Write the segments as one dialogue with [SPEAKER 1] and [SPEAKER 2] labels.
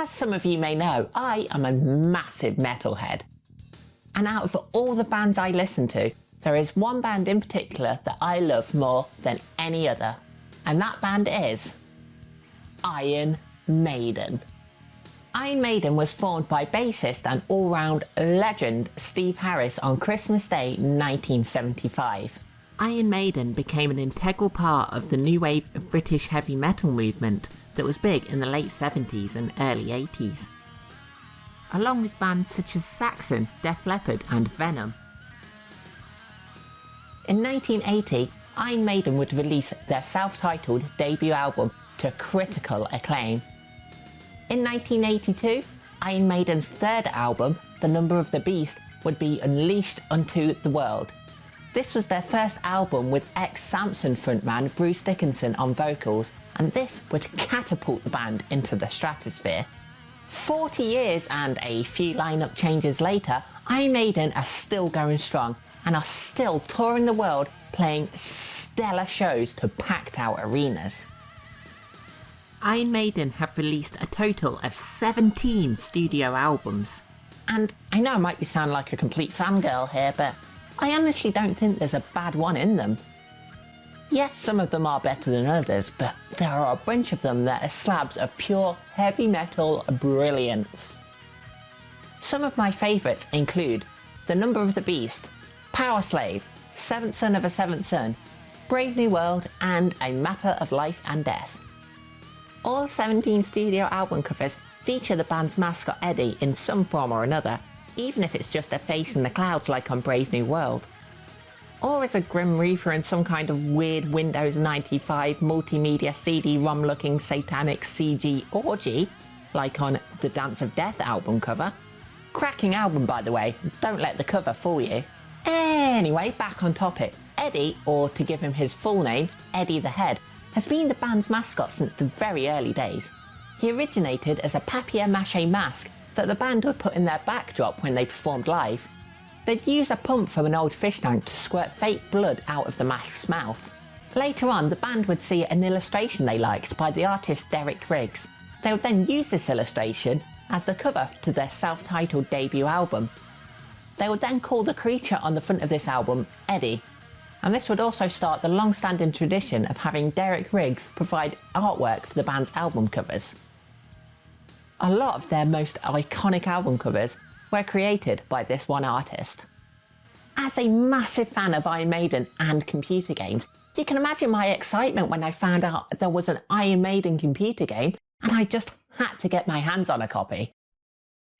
[SPEAKER 1] As some of you may know, I am a massive metalhead. And out of all the bands I listen to, there is one band in particular that I love more than any other. And that band is Iron Maiden. Iron Maiden was formed by bassist and all-round legend Steve Harris on Christmas Day 1975. Iron Maiden became an integral part of the new wave of British heavy metal movement that was big in the late 70s and early 80s. Along with bands such as Saxon, Def Leppard and Venom. In 1980, Iron Maiden would release their self-titled debut album to critical acclaim. In 1982, Iron Maiden's third album, The Number of the Beast, would be unleashed onto the world. This was their first album with ex-Samson frontman Bruce Dickinson on vocals, and this would catapult the band into the stratosphere. 40 years and a few lineup changes later, Iron Maiden are still going strong and are still touring the world playing stellar shows to packed out arenas. Iron Maiden have released a total of 17 studio albums. And I know I might be sounding like a complete fangirl here, but I honestly don't think there's a bad one in them. Yes, some of them are better than others, but there are a bunch of them that are slabs of pure heavy metal brilliance. Some of my favourites include The Number of the Beast, Powerslave, Seventh Son of a Seventh Son, Brave New World and A Matter of Life and Death. All 17 studio album covers feature the band's mascot Eddie in some form or another, even if it's just a face in the clouds like on Brave New World. Or as a Grim Reaper in some kind of weird Windows 95 multimedia CD-ROM looking satanic CG orgy, like on the Dance of Death album cover. Cracking album by the way, don't let the cover fool you. Anyway, back on topic. Eddie, or to give him his full name, Eddie the Head, has been the band's mascot since the very early days. He originated as a papier-mâché mask that the band would put in their backdrop when they performed live. They'd use a pump from an old fish tank to squirt fake blood out of the mask's mouth. Later on, the band would see an illustration they liked by the artist Derek Riggs. They would then use this illustration as the cover to their self-titled debut album. They would then call the creature on the front of this album Eddie. And this would also start the long-standing tradition of having Derek Riggs provide artwork for the band's album covers. A lot of their most iconic album covers were created by this one artist. As a massive fan of Iron Maiden and computer games, you can imagine my excitement when I found out there was an Iron Maiden computer game and I just had to get my hands on a copy.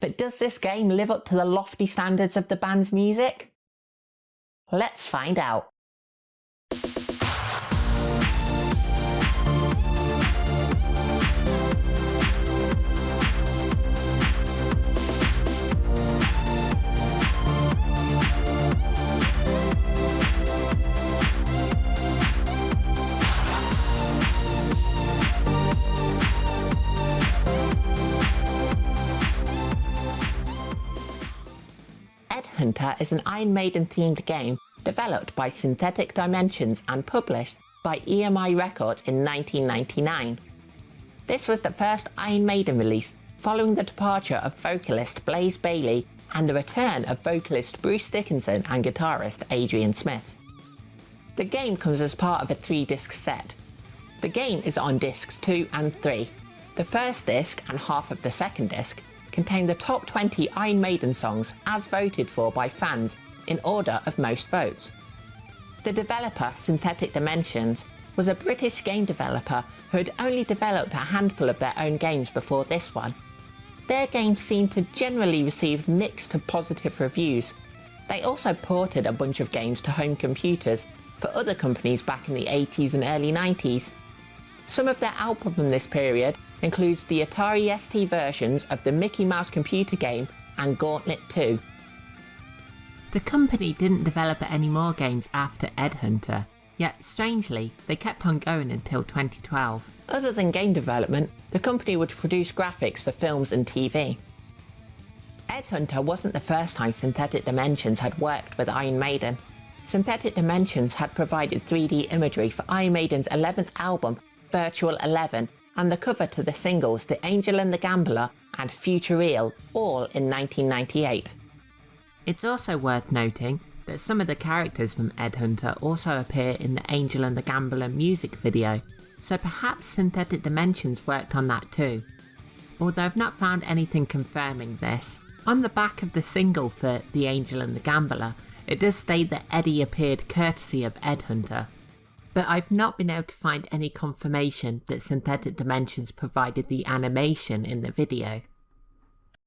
[SPEAKER 1] But does this game live up to the lofty standards of the band's music? Let's find out. Hunter is an Iron Maiden themed game developed by Synthetic Dimensions and published by EMI Records in 1999. This was the first Iron Maiden release following the departure of vocalist Blaze Bayley and the return of vocalist Bruce Dickinson and guitarist Adrian Smith. The game comes as part of a 3-disc set. The game is on discs 2 and 3. The first disc and half of the second disc contain the top 20 Iron Maiden songs as voted for by fans in order of most votes. The developer, Synthetic Dimensions, was a British game developer who had only developed a handful of their own games before this one. Their games seemed to generally receive mixed to positive reviews. They also ported a bunch of games to home computers for other companies back in the 80s and early 90s. Some of their output from this period includes the Atari ST versions of the Mickey Mouse computer game and Gauntlet 2. The company didn't develop any more games after Ed Hunter, yet strangely they kept on going until 2012. Other than game development, the company would produce graphics for films and TV. Ed Hunter wasn't the first time Synthetic Dimensions had worked with Iron Maiden. Synthetic Dimensions had provided 3D imagery for Iron Maiden's 11th album, Virtual 11, and the cover to the singles The Angel and the Gambler and Futureal, all in 1998. It's also worth noting that some of the characters from Ed Hunter also appear in the Angel and the Gambler music video, so perhaps Synthetic Dimensions worked on that too. Although I've not found anything confirming this. On the back of the single for The Angel and the Gambler, it does state that Eddie appeared courtesy of Ed Hunter, but I've not been able to find any confirmation that Synthetic Dimensions provided the animation in the video.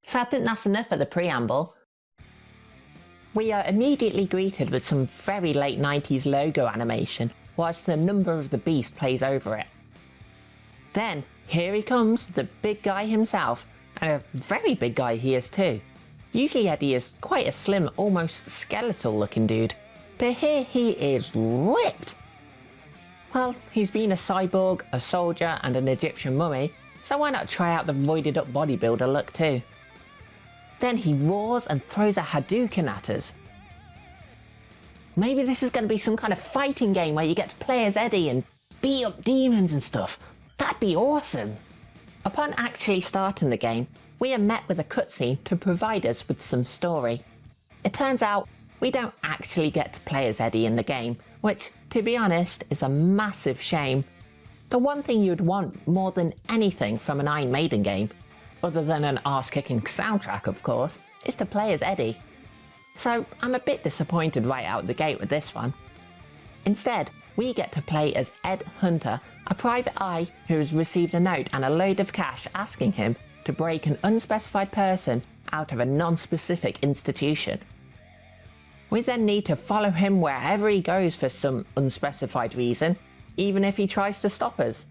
[SPEAKER 1] So I think that's enough of the preamble. We are immediately greeted with some very late 90s logo animation, whilst the number of the beast plays over it. Then, here he comes, the big guy himself, and a very big guy he is too. Usually Eddie is quite a slim, almost skeletal looking dude, but here he is ripped. Well, he's been a cyborg, a soldier and an Egyptian mummy, so why not try out the roided up bodybuilder look too? Then he roars and throws a Hadouken at us. Maybe this is going to be some kind of fighting game where you get to play as Eddie and beat up demons and stuff. That'd be awesome. Upon actually starting the game, we are met with a cutscene to provide us with some story. It turns out we don't actually get to play as Eddie in the game, which, to be honest, is a massive shame. The one thing you'd want more than anything from an Iron Maiden game, other than an arse-kicking soundtrack of course, is to play as Eddie. So I'm a bit disappointed right out the gate with this one. Instead, we get to play as Ed Hunter, a private eye who has received a note and a load of cash asking him to break an unspecified person out of a non-specific institution. We then need to follow him wherever he goes for some unspecified reason, even if he tries to stop us.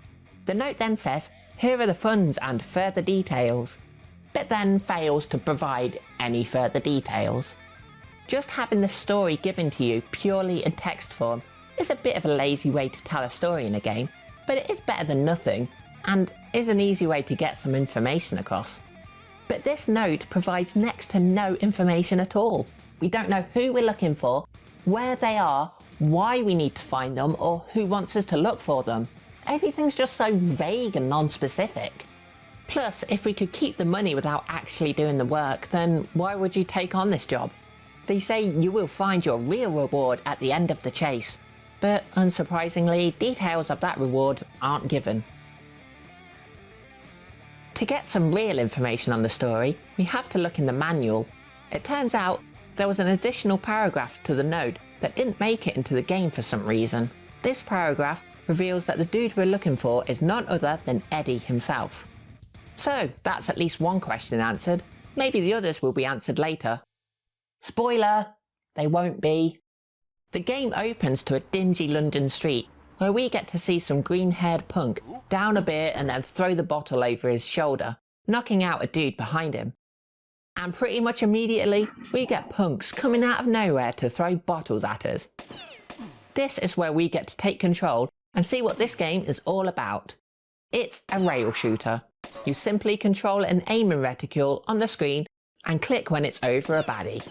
[SPEAKER 1] The note then says, "Here are the funds and further details," but then fails to provide any further details. Just having the story given to you purely in text form is a bit of a lazy way to tell a story in a game, but it is better than nothing, and is an easy way to get some information across. But this note provides next to no information at all. We don't know who we're looking for, where they are, why we need to find them, or who wants us to look for them. Everything's just so vague and non-specific. Plus, if we could keep the money without actually doing the work, then why would you take on this job? They say you will find your real reward at the end of the chase, but unsurprisingly, details of that reward aren't given. To get some real information on the story, we have to look in the manual. It turns out there was an additional paragraph to the note that didn't make it into the game for some reason. This paragraph reveals that the dude we're looking for is none other than Eddie himself. So that's at least one question answered. Maybe the others will be answered later. Spoiler! They won't be. The game opens to a dingy London street where we get to see some green-haired punk down a beer and then throw the bottle over his shoulder, knocking out a dude behind him. And pretty much immediately, we get punks coming out of nowhere to throw bottles at us. This is where we get to take control and see what this game is all about. It's a rail shooter. You simply control an aiming reticule on the screen and click when it's over a baddie.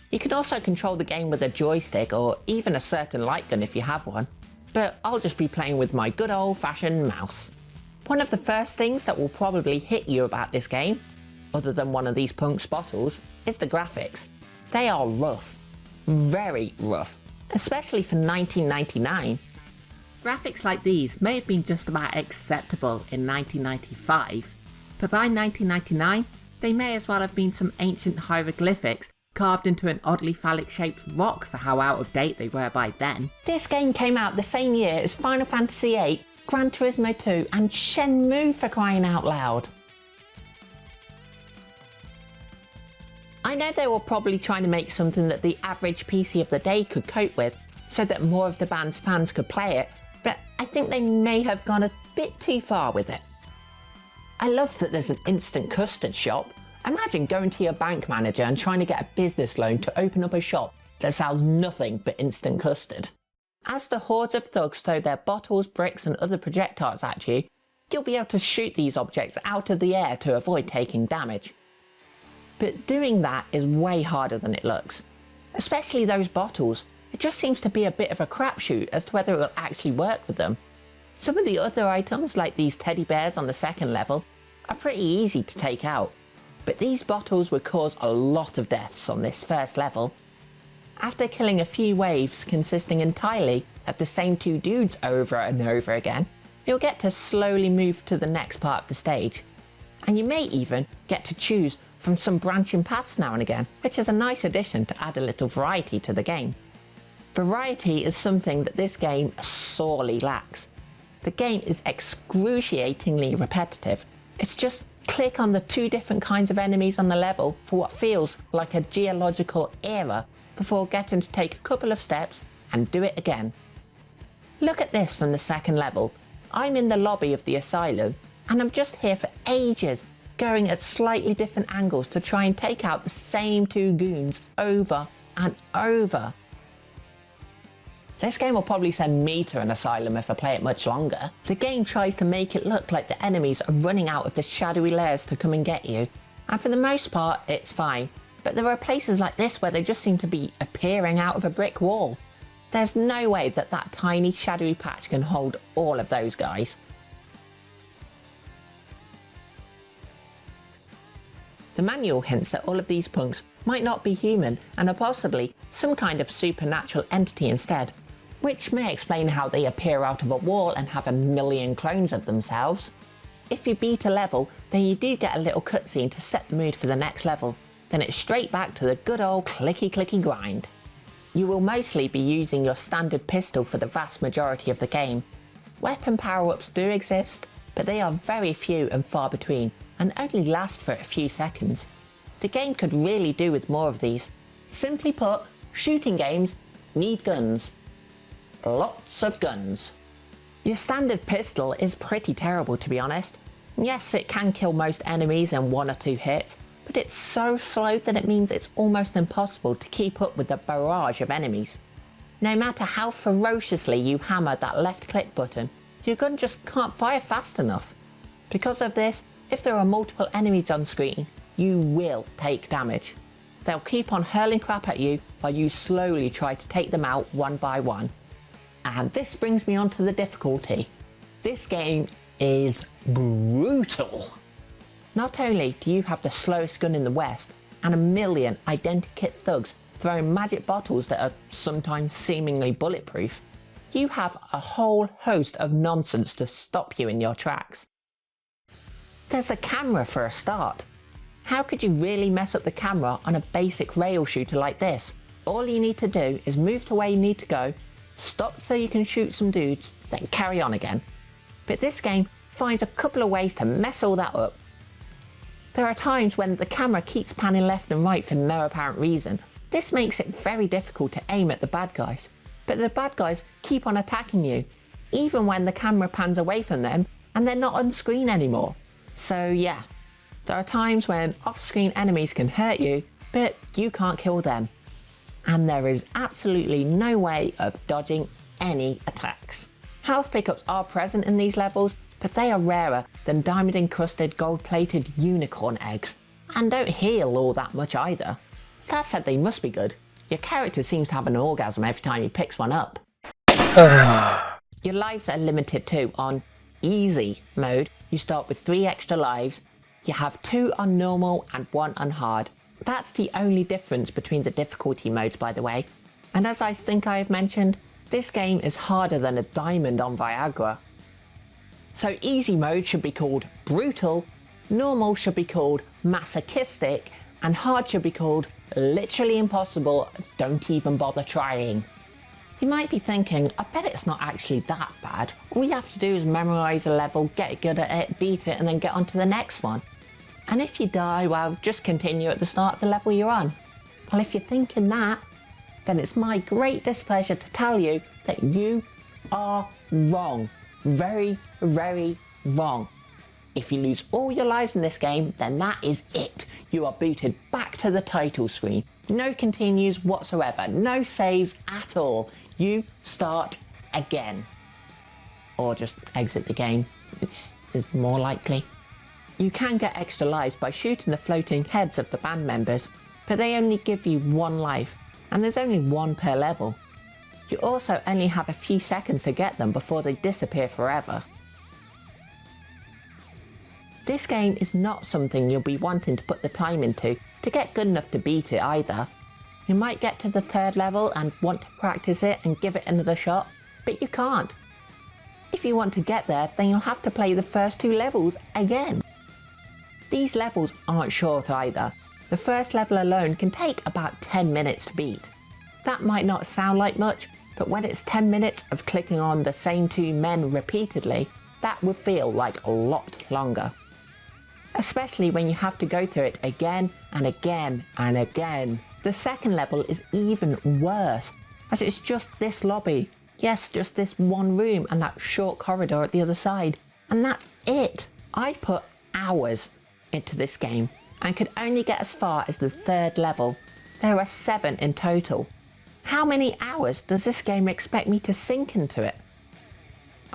[SPEAKER 1] You can also control the game with a joystick or even a certain light gun if you have one, but I'll just be playing with my good old-fashioned mouse. One of the first things that will probably hit you about this game, other than one of these punks' bottles, is the graphics. They are rough. Very rough. Especially for 1999. Graphics like these may have been just about acceptable in 1995, but by 1999 they may as well have been some ancient hieroglyphics carved into an oddly phallic-shaped rock for how out of date they were by then. This game came out the same year as Final Fantasy VIII, Gran Turismo 2 and Shenmue, for crying out loud. I know they were probably trying to make something that the average PC of the day could cope with, so that more of the band's fans could play it, but I think they may have gone a bit too far with it. I love that there's an instant custard shop. Imagine going to your bank manager and trying to get a business loan to open up a shop that sells nothing but instant custard. As the hordes of thugs throw their bottles, bricks and other projectiles at you, you'll be able to shoot these objects out of the air to avoid taking damage. But doing that is way harder than it looks. Especially those bottles. It just seems to be a bit of a crapshoot as to whether it will actually work with them. Some of the other items, like these teddy bears on the second level, are pretty easy to take out, but these bottles would cause a lot of deaths on this first level. After killing a few waves consisting entirely of the same two dudes over and over again, you'll get to slowly move to the next part of the stage. And you may even get to choose from some branching paths now and again, which is a nice addition to add a little variety to the game. Variety is something that this game sorely lacks. The game is excruciatingly repetitive. It's just click on the two different kinds of enemies on the level for what feels like a geological era before getting to take a couple of steps and do it again. Look at this from the second level. I'm in the lobby of the asylum and I'm just here for ages, going at slightly different angles to try and take out the same two goons over and over. This game will probably send me to an asylum if I play it much longer. The game tries to make it look like the enemies are running out of the shadowy layers to come and get you, and for the most part it's fine, but there are places like this where they just seem to be appearing out of a brick wall. There's no way that that tiny shadowy patch can hold all of those guys. The manual hints that all of these punks might not be human and are possibly some kind of supernatural entity instead, which may explain how they appear out of a wall and have a million clones of themselves. If you beat a level, then you do get a little cutscene to set the mood for the next level, then it's straight back to the good old clicky grind. You will mostly be using your standard pistol for the vast majority of the game. Weapon power-ups do exist, but they are very few and far between, and only last for a few seconds. The game could really do with more of these. Simply put, shooting games need guns. Lots of guns. Your standard pistol is pretty terrible, to be honest. Yes, it can kill most enemies in 1 or 2 hits, but it's so slow that it means it's almost impossible to keep up with the barrage of enemies. No matter how ferociously you hammer that left click button, your gun just can't fire fast enough. Because of this, if there are multiple enemies on screen, you will take damage. They'll keep on hurling crap at you while you slowly try to take them out one by one. And this brings me on to the difficulty. This game is brutal. Not only do you have the slowest gun in the West and a million identikit thugs throwing magic bottles that are sometimes seemingly bulletproof, you have a whole host of nonsense to stop you in your tracks. There's a camera for a start. How could you really mess up the camera on a basic rail shooter like this? All you need to do is move to where you need to go, stop so you can shoot some dudes, then carry on again. But this game finds a couple of ways to mess all that up. There are times when the camera keeps panning left and right for no apparent reason. This makes it very difficult to aim at the bad guys, but the bad guys keep on attacking you, even when the camera pans away from them and they're not on screen anymore. So yeah, there are times when off-screen enemies can hurt you, but you can't kill them. And there is absolutely no way of dodging any attacks. Health pickups are present in these levels, but they are rarer than diamond-encrusted gold-plated unicorn eggs, and don't heal all that much either. That said, they must be good. Your character seems to have an orgasm every time he picks one up. Your lives are limited too. On easy mode, you start with 3 extra lives. You have 2 on normal and 1 on hard. That's the only difference between the difficulty modes, by the way. And as I think I have mentioned, this game is harder than a diamond on Viagra. So easy mode should be called brutal, normal should be called masochistic, and hard should be called literally impossible, don't even bother trying. You might be thinking, I bet it's not actually that bad. All you have to do is memorise a level, get good at it, beat it, and then get on to the next one. And if you die, well, just continue at the start of the level you're on. Well, if you're thinking that, then it's my great displeasure to tell you that you are wrong. Very, very wrong. If you lose all your lives in this game, then that is it. You are booted back to the title screen. No continues whatsoever, no saves at all. You start again. Or just exit the game, it's more likely. You can get extra lives by shooting the floating heads of the band members, but they only give you 1 life, and there's only 1 per level. You also only have a few seconds to get them before they disappear forever. This game is not something you'll be wanting to put the time into to get good enough to beat it either. You might get to the third level and want to practice it and give it another shot, but you can't. If you want to get there, then you'll have to play the first 2 levels again. These levels aren't short either. The first level alone can take about 10 minutes to beat. That might not sound like much, but when it's 10 minutes of clicking on the same 2 men repeatedly, that would feel like a lot longer. Especially when you have to go through it again and again and again. The second level is even worse, as it's just this lobby. Yes, just this one room and that short corridor at the other side. And that's it. I put hours into this game and could only get as far as the 3rd level. There are 7 in total. How many hours does this game expect me to sink into it?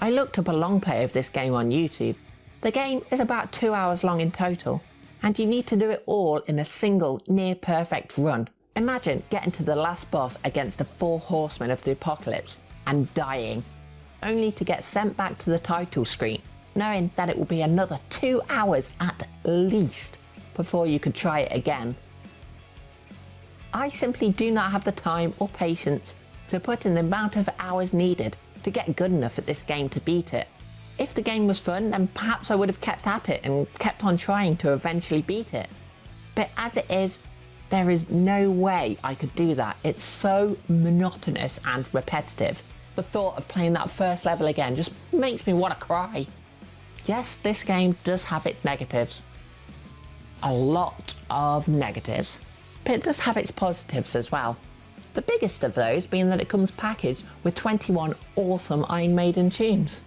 [SPEAKER 1] I looked up a long play of this game on YouTube. The game is about 2 hours long in total, and you need to do it all in a single near perfect run. Imagine getting to the last boss against the 4 horsemen of the apocalypse and dying, only to get sent back to the title screen, knowing that it will be another 2 hours at least before you could try it again. I simply do not have the time or patience to put in the amount of hours needed to get good enough at this game to beat it. If the game was fun, then perhaps I would have kept at it and kept on trying to eventually beat it. But as it is, there is no way I could do that. It's so monotonous and repetitive. The thought of playing that first level again just makes me want to cry. Yes, this game does have its negatives. A lot of negatives. But it does have its positives as well. The biggest of those being that it comes packaged with 21 awesome Iron Maiden tunes.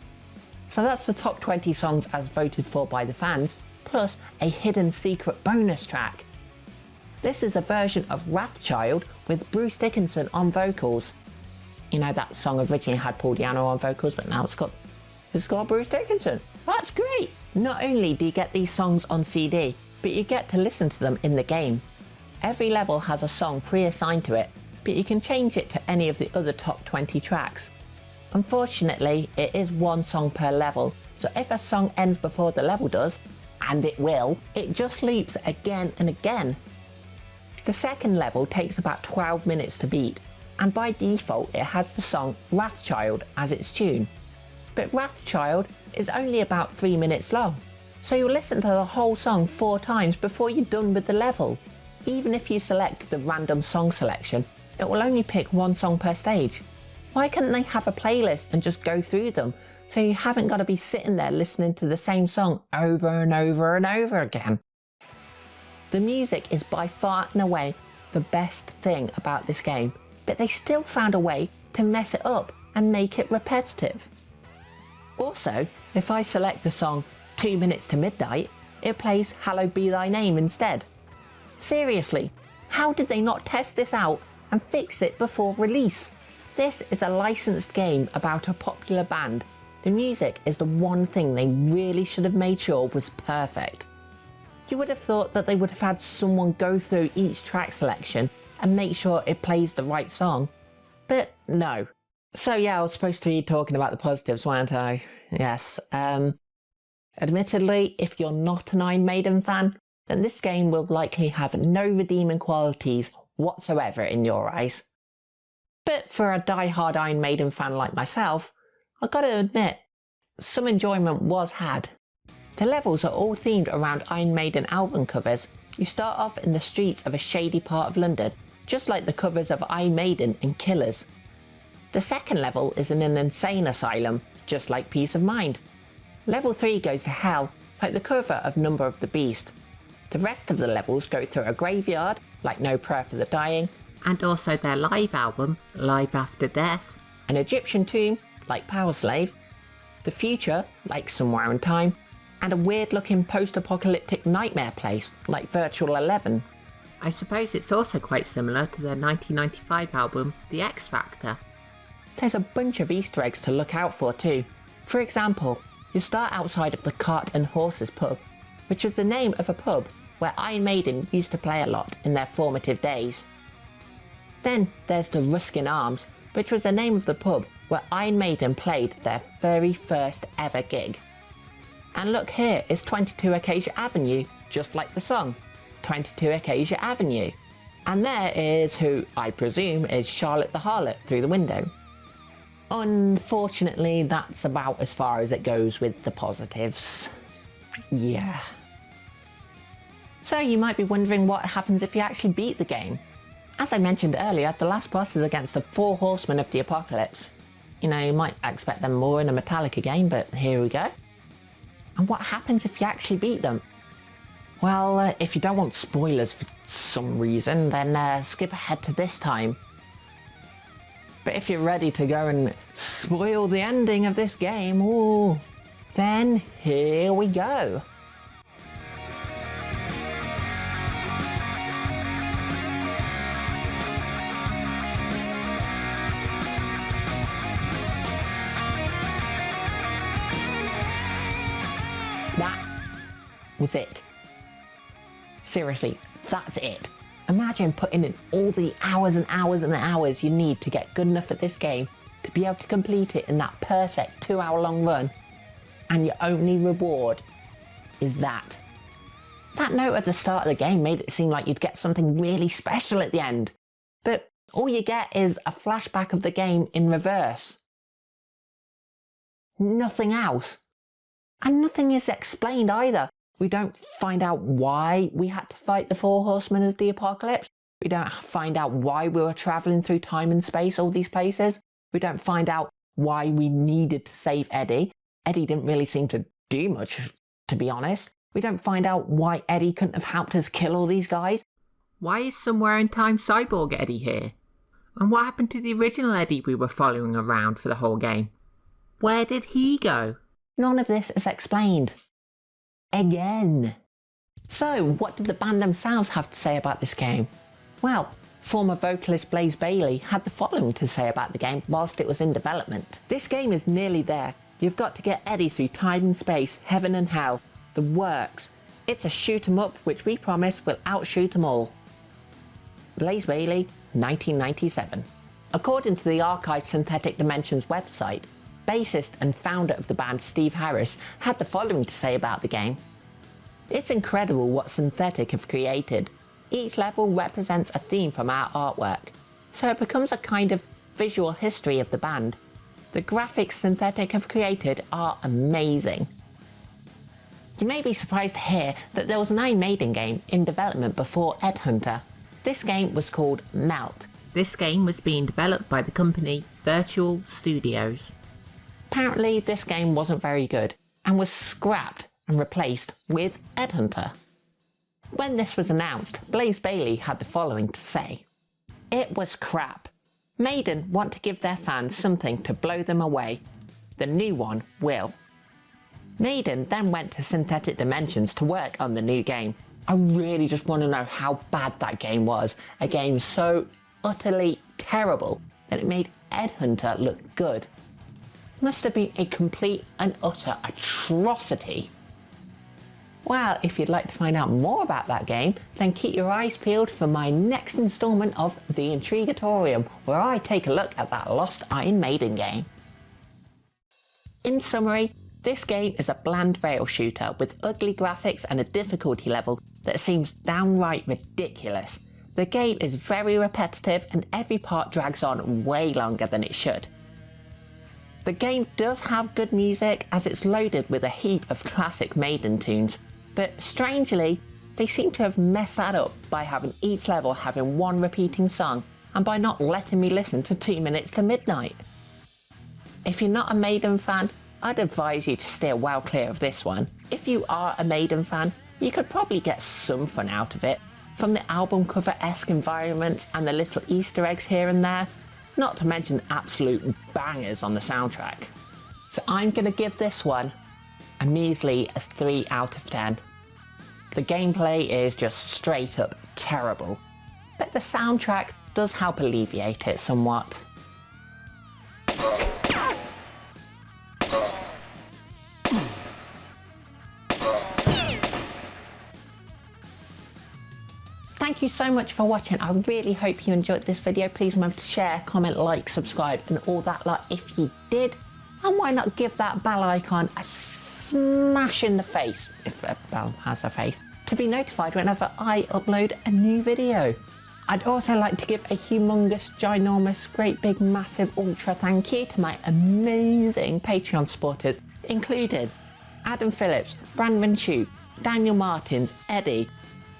[SPEAKER 1] So that's the top 20 songs as voted for by the fans, plus a hidden secret bonus track. This is a version of Wrathchild with Bruce Dickinson on vocals. You know, that song originally had Paul Di'Anno on vocals, but now it's got Bruce Dickinson. That's great! Not only do you get these songs on CD, but you get to listen to them in the game. Every level has a song pre-assigned to it, but you can change it to any of the other top 20 tracks. Unfortunately, it is 1 song per level, so if a song ends before the level does, and it will, it just loops again and again. The second level takes about 12 minutes to beat, and by default it has the song Wrathchild as its tune. But Wrathchild is only about 3 minutes long, so you'll listen to the whole song 4 times before you're done with the level. Even if you select the random song selection, it will only pick 1 song per stage. Why couldn't they have a playlist and just go through them, so you haven't got to be sitting there listening to the same song over and over and over again? The music is by far and away the best thing about this game, but they still found a way to mess it up and make it repetitive. Also, if I select the song 2 Minutes to Midnight, it plays Hallowed Be Thy Name instead. Seriously, how did they not test this out and fix it before release? This is a licensed game about a popular band. The music is the one thing they really should have made sure was perfect. You would have thought that they would have had someone go through each track selection and make sure it plays the right song, but no. So yeah, I was supposed to be talking about the positives, weren't I? Yes. Admittedly, if you're not an Iron Maiden fan, then this game will likely have no redeeming qualities whatsoever in your eyes. But for a die-hard Iron Maiden fan like myself, I've got to admit, some enjoyment was had. The levels are all themed around Iron Maiden album covers. You start off in the streets of a shady part of London, just like the covers of Iron Maiden and Killers. The second level is in an insane asylum, just like Peace of Mind. Level 3 goes to hell, like the cover of Number of the Beast. The rest of the levels go through a graveyard, like No Prayer for the Dying, and also their live album, Live After Death, an Egyptian tomb, like Power Slave, the future, like Somewhere in Time, and a weird-looking post-apocalyptic nightmare place, like Virtual 11. I suppose it's also quite similar to their 1995 album, The X Factor. There's a bunch of Easter eggs to look out for too. For example, you start outside of the Cart and Horses pub, which was the name of a pub where Iron Maiden used to play a lot in their formative days. Then there's the Ruskin Arms, which was the name of the pub where Iron Maiden played their very first ever gig. And look here, it's 22 Acacia Avenue, just like the song, 22 Acacia Avenue. And there is who I presume is Charlotte the Harlot through the window. Unfortunately, that's about as far as it goes with the positives. Yeah. So you might be wondering what happens if you actually beat the game. As I mentioned earlier, the last boss is against the 4 Horsemen of the Apocalypse. You know, you might expect them more in a Metallica game, but here we go. And what happens if you actually beat them? Well, if you don't want spoilers for some reason, then skip ahead to this time. But if you're ready to go and spoil the ending of this game, ooh, then here we go. That was it. Seriously, that's it. Imagine putting in all the hours and hours and hours you need to get good enough at this game to be able to complete it in that perfect 2-hour-long run, and your only reward is that. That note at the start of the game made it seem like you'd get something really special at the end, but all you get is a flashback of the game in reverse. Nothing else. And nothing is explained either. We don't find out why we had to fight the 4 Horsemen of the Apocalypse. We don't find out why we were travelling through time and space, all these places. We don't find out why we needed to save Eddie. Eddie didn't really seem to do much, to be honest. We don't find out why Eddie couldn't have helped us kill all these guys. Why is Somewhere in Time Cyborg Eddie here? And what happened to the original Eddie we were following around for the whole game? Where did he go? None of this is explained. Again. So, what did the band themselves have to say about this game? Well, former vocalist Blaze Bayley had the following to say about the game whilst it was in development. This game is nearly there. You've got to get Eddie through time and space, heaven and hell, the works. It's a shoot 'em up which we promise will outshoot 'em all. Blaze Bayley, 1997. According to the Archive Synthetic Dimensions website, bassist and founder of the band Steve Harris had the following to say about the game. It's incredible what Synthetic have created. Each level represents a theme from our artwork, so it becomes a kind of visual history of the band. The graphics Synthetic have created are amazing. You may be surprised to hear that there was an Iron Maiden game in development before Ed Hunter. This game was called Melt. This game was being developed by the company Virtual Studios. Apparently this game wasn't very good and was scrapped and replaced with Ed Hunter. When this was announced, Blaze Bayley had the following to say. It was crap. Maiden want to give their fans something to blow them away. The new one will. Maiden then went to Synthetic Dimensions to work on the new game. I really just want to know how bad that game was. A game so utterly terrible that it made Ed Hunter look good. Must have been a complete and utter atrocity. Well, if you'd like to find out more about that game, then keep your eyes peeled for my next instalment of The Intrigatorium, where I take a look at that lost Iron Maiden game. In summary, this game is a bland rail shooter with ugly graphics and a difficulty level that seems downright ridiculous. The game is very repetitive and every part drags on way longer than it should. The game does have good music as it's loaded with a heap of classic Maiden tunes, but strangely, they seem to have messed that up by having each level having one repeating song and by not letting me listen to 2 Minutes to Midnight. If you're not a Maiden fan, I'd advise you to steer well clear of this one. If you are a Maiden fan, you could probably get some fun out of it, from the album cover-esque environments and the little Easter eggs here and there, not to mention absolute bangers on the soundtrack. So I'm going to give this one a measly 3 out of 10. The gameplay is just straight up terrible, but the soundtrack does help alleviate it somewhat. Thank you so much for watching. I really hope you enjoyed this video. Please remember to share, comment, like, subscribe and all that lot if you did. And why not give that bell icon a smash in the face, if a bell has a face, to be notified whenever I upload a new video. I'd also like to give a humongous, ginormous, great big, massive, ultra thank you to my amazing Patreon supporters, including Adam Phillips, Brandon Shute, Daniel Martins, Eddie,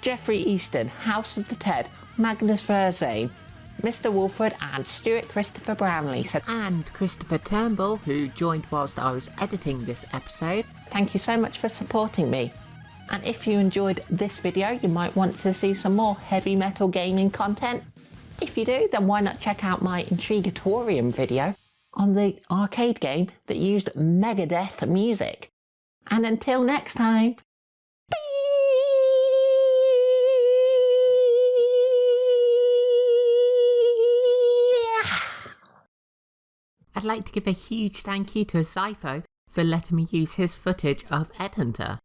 [SPEAKER 1] Jeffrey Easton, House of the Ted, Magnus Verzane, Mr. Wolford and Stuart Christopher Brownlee. And Christopher Turnbull, who joined whilst I was editing this episode. Thank you so much for supporting me. And if you enjoyed this video, you might want to see some more heavy metal gaming content. If you do, then why not check out my Intrigatorium video on the arcade game that used Megadeth music. And until next time, I'd like to give a huge thank you to Zypho for letting me use his footage of Ed Hunter.